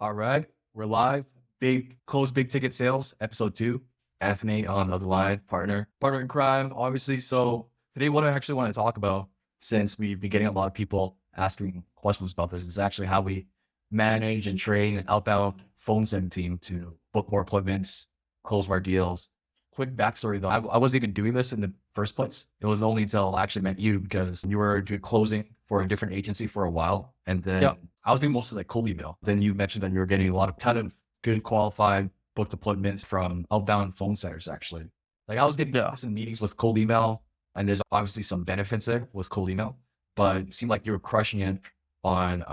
All right, we're live. Big ticket sales, episode 2. Anthony on the other line, partner in crime, obviously. So today, what I actually want to talk about, since we've been getting a lot of people asking questions about this, is actually how we manage and train an outbound phone send team to book more appointments, close more deals. Quick backstory though, I wasn't even doing this in the first place. It was only until I actually met you because you were doing closing for a different agency for a while. And then Yep. I was doing mostly like cold email. Then you mentioned that you were getting a ton of good qualified booked appointments from outbound phone centers actually. Like I was getting Yeah. consistent meetings with cold email, and there's obviously some benefits there with cold email, but it seemed like you were crushing it on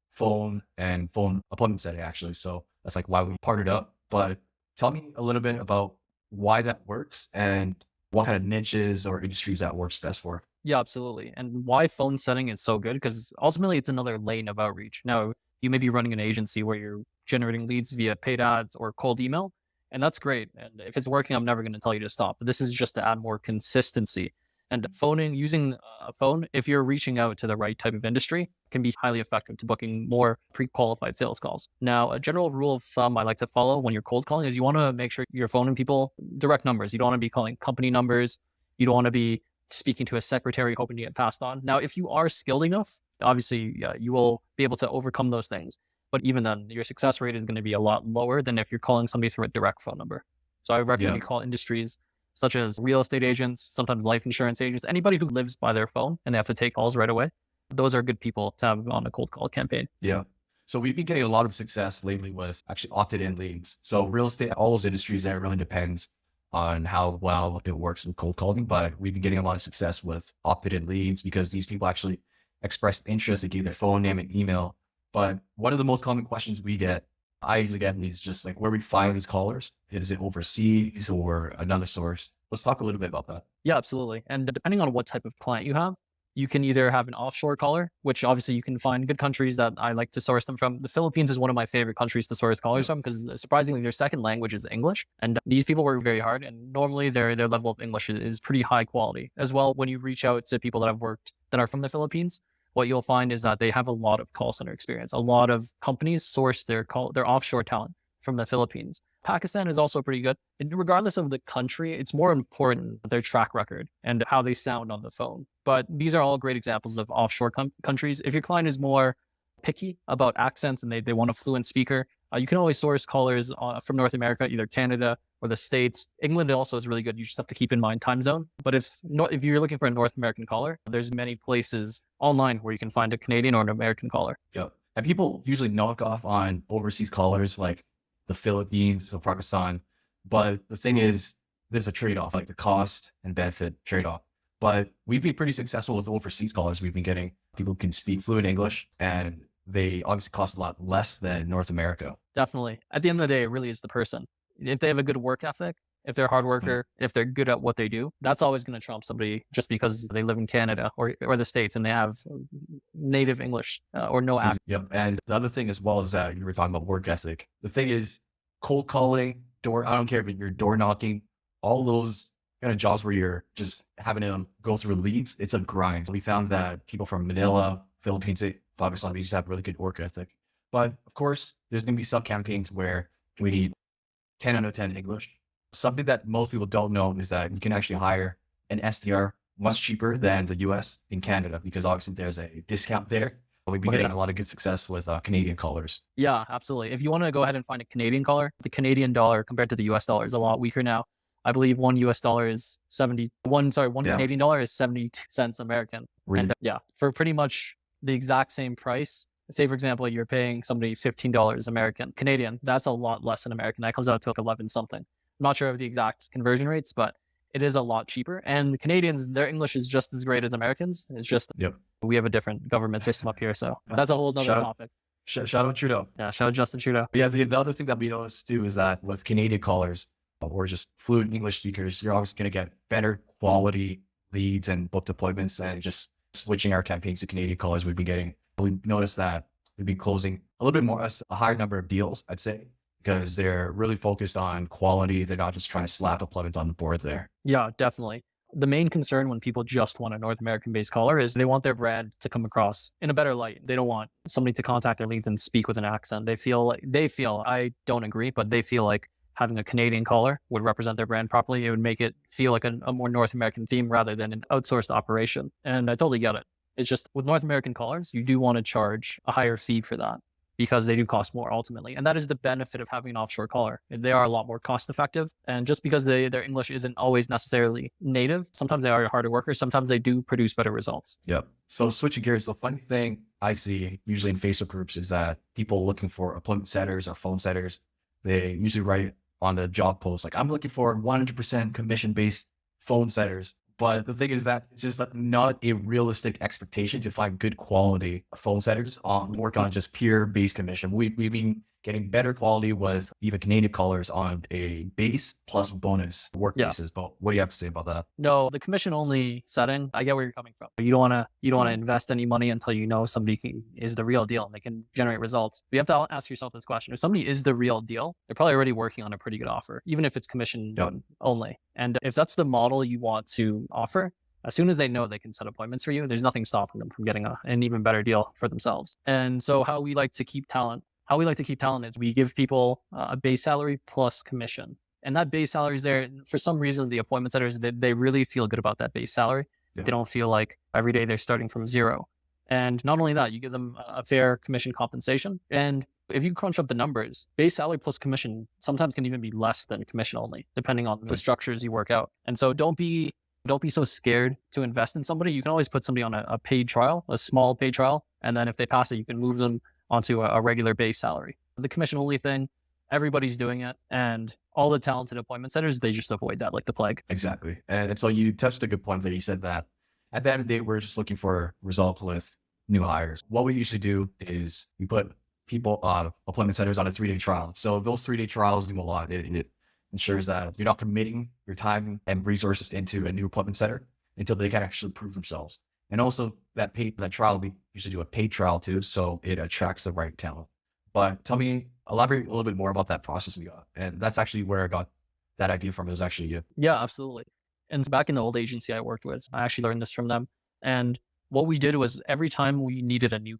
phone and phone appointment setting actually. So that's like why we partnered up. But tell me a little bit about why that works and what kind of niches or industries that works best for. Yeah, absolutely. And why phone setting is so good because ultimately it's another lane of outreach. Now, you may be running an agency where you're generating leads via paid ads or cold email, and that's great. And if it's working, I'm never going to tell you to stop. But this is just to add more consistency. And phoning, using a phone, if you're reaching out to the right type of industry, can be highly effective to booking more pre-qualified sales calls. Now, a general rule of thumb I like to follow when you're cold calling is you want to make sure you're phoning people direct numbers. You don't want to be calling company numbers. You don't want to be speaking to a secretary hoping to get passed on. Now, if you are skilled enough, obviously you will be able to overcome those things. But even then, your success rate is going to be a lot lower than if you're calling somebody through a direct phone number. So I recommend you call industries such as real estate agents, sometimes life insurance agents, anybody who lives by their phone and they have to take calls right away. Those are good people to have on a cold call campaign. Yeah. So we've been getting a lot of success lately with actually opted in leads. So real estate, all those industries there really depends on how well it works with cold calling, but we've been getting a lot of success with opted in leads because these people actually expressed interest. They gave their phone name and email. But one of the most common questions I usually get is just like where we find these callers. Is it overseas or another source? Let's talk a little bit about that. Yeah, absolutely. And depending on what type of client you have, you can either have an offshore caller, which obviously you can find good countries that I like to source them from. The Philippines is one of my favorite countries to source callers from because surprisingly, their second language is English. And these people work very hard. And normally their level of English is pretty high quality. As well, when you reach out to people that I've worked that are from the Philippines, what you'll find is that they have a lot of call center experience. A lot of companies source their offshore talent from the Philippines. Pakistan is also pretty good. And regardless of the country, it's more important their track record and how they sound on the phone. But these are all great examples of offshore countries. If your client is more picky about accents and they want a fluent speaker, you can always source callers from North America, either Canada or the States. England also is really good. You just have to keep in mind time zone. But if you're looking for a North American caller, there's many places online where you can find a Canadian or an American caller. Yeah. And people usually knock off on overseas callers like the Philippines or Pakistan. But the thing is, there's a trade-off, like the cost and benefit trade-off. But we've been pretty successful with overseas callers. We've been getting people who can speak fluent English, and they obviously cost a lot less than North America. Definitely. At the end of the day, it really is the person. If they have a good work ethic, if they're a hard worker, if they're good at what they do, that's always going to trump somebody just because they live in Canada or the States and they have native English or no accent. Yep. And the other thing as well is that you were talking about work ethic. The thing is cold calling, I don't care if you're door knocking, all those kind of jobs where you're just having to go through leads, it's a grind. We found that people from Manila, Philippines, Pakistan, they just have really good work ethic. But of course, there's going to be some campaigns where we need 10 out of 10 English. Something that most people don't know is that you can actually hire an SDR much cheaper than the US in Canada because obviously there's a discount there. We've been getting a lot of good success with Canadian callers. Yeah, absolutely. If you want to go ahead and find a Canadian caller, the Canadian dollar compared to the US dollar is a lot weaker now. I believe one US dollar is Canadian dollar is 70 cents American. Really? And for pretty much the exact same price, say for example, you're paying somebody $15 American, Canadian, that's a lot less than American. That comes out to like 11 something. I'm not sure of the exact conversion rates, but it is a lot cheaper. And Canadians, their English is just as great as Americans. It's just we have a different government system up here. So that's a whole nother topic. Shout out Trudeau. Yeah, shout out Justin Trudeau. Yeah, the other thing that we noticed too is that with Canadian callers or just fluent English speakers, you're always going to get better quality leads and booked appointments. And just switching our campaigns to Canadian callers, we've noticed that we've been closing a little bit more, a higher number of deals, I'd say, because they're really focused on quality. They're not just trying to slap appointments on the board there. Yeah, definitely. The main concern when people just want a North American based caller is they want their brand to come across in a better light. They don't want somebody to contact their leads and speak with an accent. They feel, I don't agree, but they feel like having a Canadian caller would represent their brand properly. It would make it feel like a more North American theme rather than an outsourced operation. And I totally get it. It's just with North American callers, you do want to charge a higher fee for that because they do cost more ultimately. And that is the benefit of having an offshore caller. They are a lot more cost effective. And just because their English isn't always necessarily native, sometimes they are harder workers. Sometimes they do produce better results. Yep. So switching gears, the funny thing I see usually in Facebook groups is that people looking for appointment setters or phone setters, they usually write on the job post, like, I'm looking for 100% commission-based phone setters. But the thing is that it's just not a realistic expectation to find good quality phone setters work on just pure base commission. We've been getting better quality with even Canadian callers on a base plus bonus work basis. But what do you have to say about that? No, the commission only setting, I get where you're coming from. You don't want to invest any money until you know somebody is the real deal and they can generate results. But you have to ask yourself this question. If somebody is the real deal, they're probably already working on a pretty good offer, even if it's commission only. And if that's the model you want to offer, as soon as they know they can set appointments for you, there's nothing stopping them from getting an even better deal for themselves. And so how we like to keep talent is we give people a base salary plus commission. And that base salary is there. For some reason, the appointment setters, they really feel good about that base salary. Yeah. They don't feel like every day they're starting from zero. And not only that, you give them a fair commission compensation. And if you crunch up the numbers, base salary plus commission sometimes can even be less than commission only, depending on the structures you work out. And so don't be so scared to invest in somebody. You can always put somebody on a paid trial, a small paid trial. And then if they pass it, you can move them onto a regular base salary. The commission only thing, everybody's doing it. And all the talented appointment setters, they just avoid that like the plague. Exactly. And so you touched a good point there. You said that at the end of the day, we're just looking for results with new hires. What we usually do is we put people, appointment setters on a 3-day trial. So those 3-day trials do a lot. It ensures that you're not committing your time and resources into a new appointment setter until they can actually prove themselves. And also that trial, we usually do a paid trial too. So it attracts the right talent. But elaborate a little bit more about that process we got. And that's actually where I got that idea from. It was actually you. Yeah, absolutely. And back in the old agency I worked with, I actually learned this from them. And what we did was every time we needed a new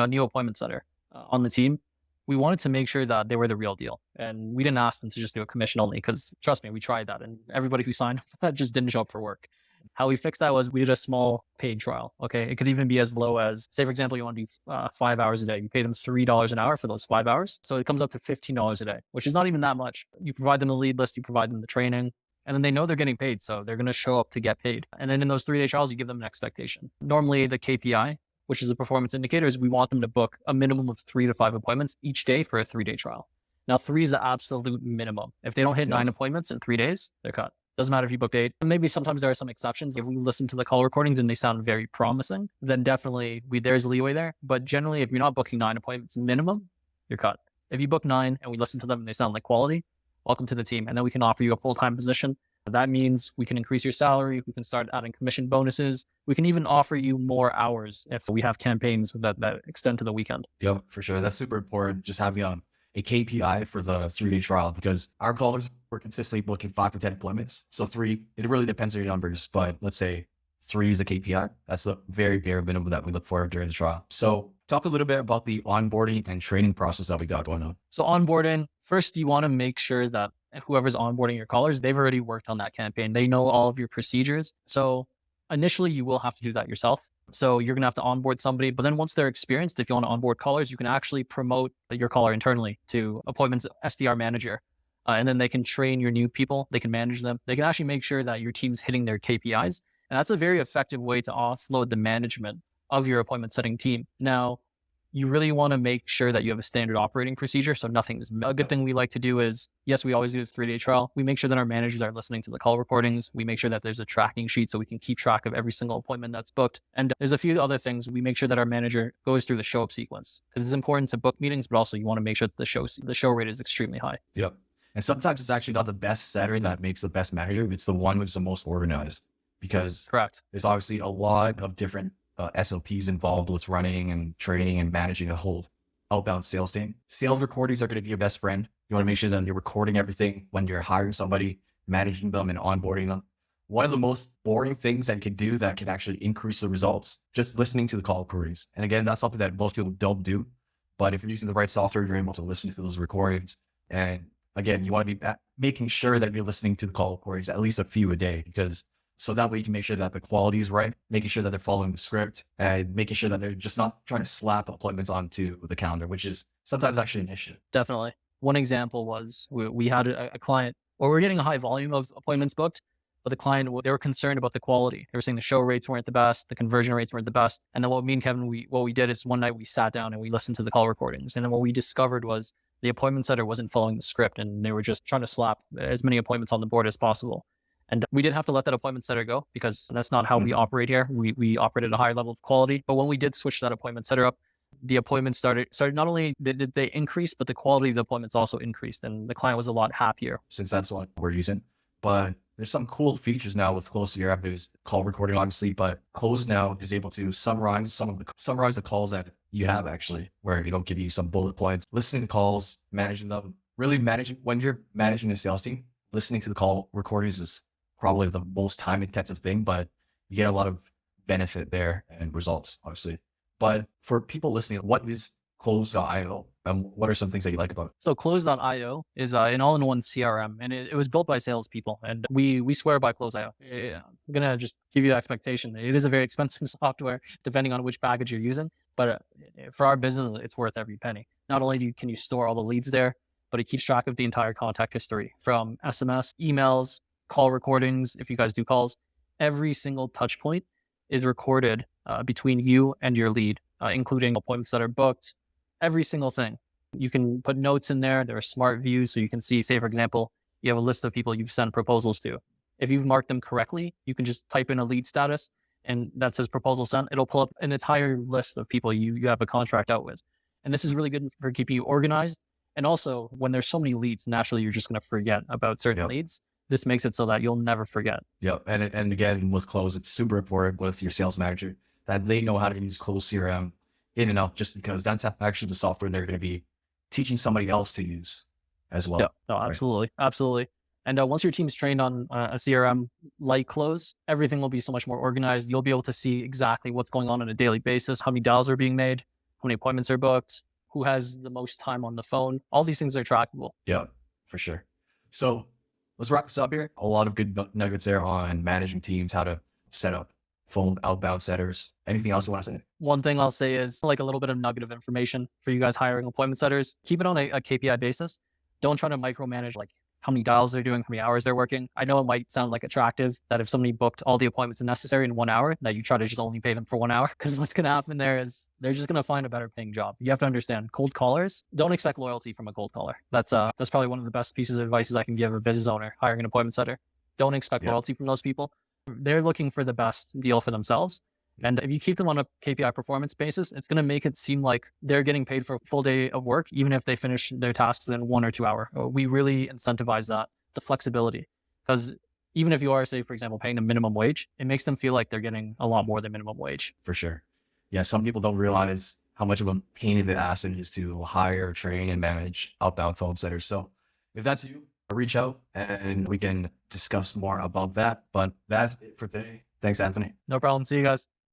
new appointment setter on the team, we wanted to make sure that they were the real deal. And we didn't ask them to just do a commission only because trust me, we tried that. And everybody who signed up just didn't show up for work. How we fixed that was we did a small paid trial. Okay. It could even be as low as, say, for example, you want to do 5 hours a day. You pay them $3 an hour for those 5 hours. So it comes up to $15 a day, which is not even that much. You provide them the lead list, you provide them the training, and then they know they're getting paid. So they're going to show up to get paid. And then in those 3-day trials, you give them an expectation. Normally the KPI, which is a performance indicator, is we want them to book a minimum of 3 to 5 appointments each day for a 3-day trial. Now, 3 is the absolute minimum. If they don't hit 9 appointments in 3 days, they're cut. Doesn't matter if you booked 8. Maybe sometimes there are some exceptions. If we listen to the call recordings and they sound very promising, then definitely there's leeway there. But generally, if you're not booking 9 appointments minimum, you're cut. If you book 9 and we listen to them and they sound like quality, welcome to the team. And then we can offer you a full-time position. That means we can increase your salary. We can start adding commission bonuses. We can even offer you more hours if we have campaigns that extend to the weekend. Yep, for sure. That's super important. Just having a KPI for the 3-day trial, because our callers were consistently booking 5 to 10 appointments. So 3, it really depends on your numbers, but let's say 3 is a KPI. That's a very bare minimum that we look for during the trial. So talk a little bit about the onboarding and training process that we got going on. So onboarding, first you want to make sure that whoever's onboarding your callers, they've already worked on that campaign. They know all of your procedures. So initially you will have to do that yourself. So you're going to have to onboard somebody, but then once they're experienced, if you want to onboard callers, you can actually promote your caller internally to appointments SDR manager. And then they can train your new people. They can manage them. They can actually make sure that your team's hitting their KPIs. And that's a very effective way to offload the management of your appointment setting team. Now, you really want to make sure that you have a standard operating procedure. So nothing is a good thing we like to do is, yes, we always do a 3-day trial. We make sure that our managers are listening to the call recordings. We make sure that there's a tracking sheet so we can keep track of every single appointment that's booked. And there's a few other things. We make sure that our manager goes through the show up sequence because it's important to book meetings, but also you want to make sure that the show rate is extremely high. Yep. And sometimes it's actually not the best setter that makes the best manager. It's the one who's the most organized, because correct. There's obviously a lot of different SOPs involved with running and training and managing a whole outbound sales team. Sales recordings are going to be your best friend. You want to make sure that you're recording everything when you're hiring somebody, managing them and onboarding them. one of the most boring things that you can do that can actually increase the results, just listening to the call queries. And again, that's something that most people don't do. But if you're using the right software, you're able to listen to those recordings. And again, you want to be making sure that you're listening to the call queries at least a few a day, because so that way you can make sure that the quality is right, making sure that they're following the script, and making sure that they're just not trying to slap appointments onto the calendar, which is sometimes actually an issue. Definitely. One example was we had a client, or we were getting a high volume of appointments booked, but the client, they were concerned about the quality. They were saying the show rates weren't the best, the conversion rates weren't the best. And then what me and Kevin, what we did is one night we sat down and we listened to the call recordings. And then what we discovered was the appointment setter wasn't following the script, and they were just trying to slap as many appointments on the board as possible. And we did have to let that appointment setter go, because that's not how we operate here. We operate at a higher level of quality. But when we did switch that appointment setter up, the appointments started not only did they increase, but the quality of the appointments also increased, and the client was a lot happier. Since that's what we're using. But there's some cool features now with Close CRM. There's call recording, obviously, but Close now is able to summarize the calls that you have, actually, where it'll give you some bullet points, listening to calls, managing them, really managing. When you're managing a sales team, listening to the call recordings is probably the most time intensive thing, but you get a lot of benefit there and results, obviously. But for people listening, what is Close.io? What are some things that you like about it? So Close.io is an all-in-one CRM, and it was built by salespeople, and we swear by Close.io. I'm gonna just give you the expectation. It is a very expensive software, depending on which package you're using, but for our business, it's worth every penny. Not only can you store all the leads there, but it keeps track of the entire contact history, from SMS, emails, call recordings. If you guys do calls, every single touch point is recorded between you and your lead, including appointments that are booked, every single thing. You can put notes in there. There are smart views, so you can see, say, for example, you have a list of people you've sent proposals to. If you've marked them correctly, you can just type in a lead status and that says proposal sent. It'll pull up an entire list of people you have a contract out with. And this is really good for keeping you organized. And also, when there's so many leads, naturally, you're just going to forget about certain leads. This makes it so that you'll never forget. Yep. And again, with Close, it's super important with your sales manager that they know how to use Close CRM in and out, just because that's actually the software they're going to be teaching somebody else to use as well. Yeah, no, absolutely. Right? Absolutely. And once your team's trained on a CRM like Close, everything will be so much more organized. You'll be able to see exactly what's going on a daily basis, how many dials are being made, how many appointments are booked, who has the most time on the phone. All these things are trackable. Yeah, for sure. So let's wrap this up here. A lot of good nuggets there on managing teams, how to set up phone outbound setters. Anything else you want to say? One thing I'll say is like a little bit of nugget of information for you guys hiring appointment setters. Keep it on a KPI basis. Don't try to micromanage like how many dials they're doing, how many hours they're working. I know it might sound like attractive that if somebody booked all the appointments necessary in 1 hour, that you try to just only pay them for 1 hour. Because what's going to happen there is they're just going to find a better paying job. You have to understand, cold callers, don't expect loyalty from a cold caller. That's probably one of the best pieces of advice I can give a business owner hiring an appointment setter. Don't expect loyalty from those people. They're looking for the best deal for themselves. And if you keep them on a KPI performance basis, it's going to make it seem like they're getting paid for a full day of work, even if they finish their tasks in 1 or 2 hours. We really incentivize that, the flexibility, because even if you are, say, for example, paying them minimum wage, it makes them feel like they're getting a lot more than minimum wage. For sure. Yeah. Some people don't realize how much of a pain in the ass it is to hire, train, and manage outbound phone setters. So if that's you, reach out and we can discuss more about that. But that's it for today. Thanks, Anthony. No problem. See you guys.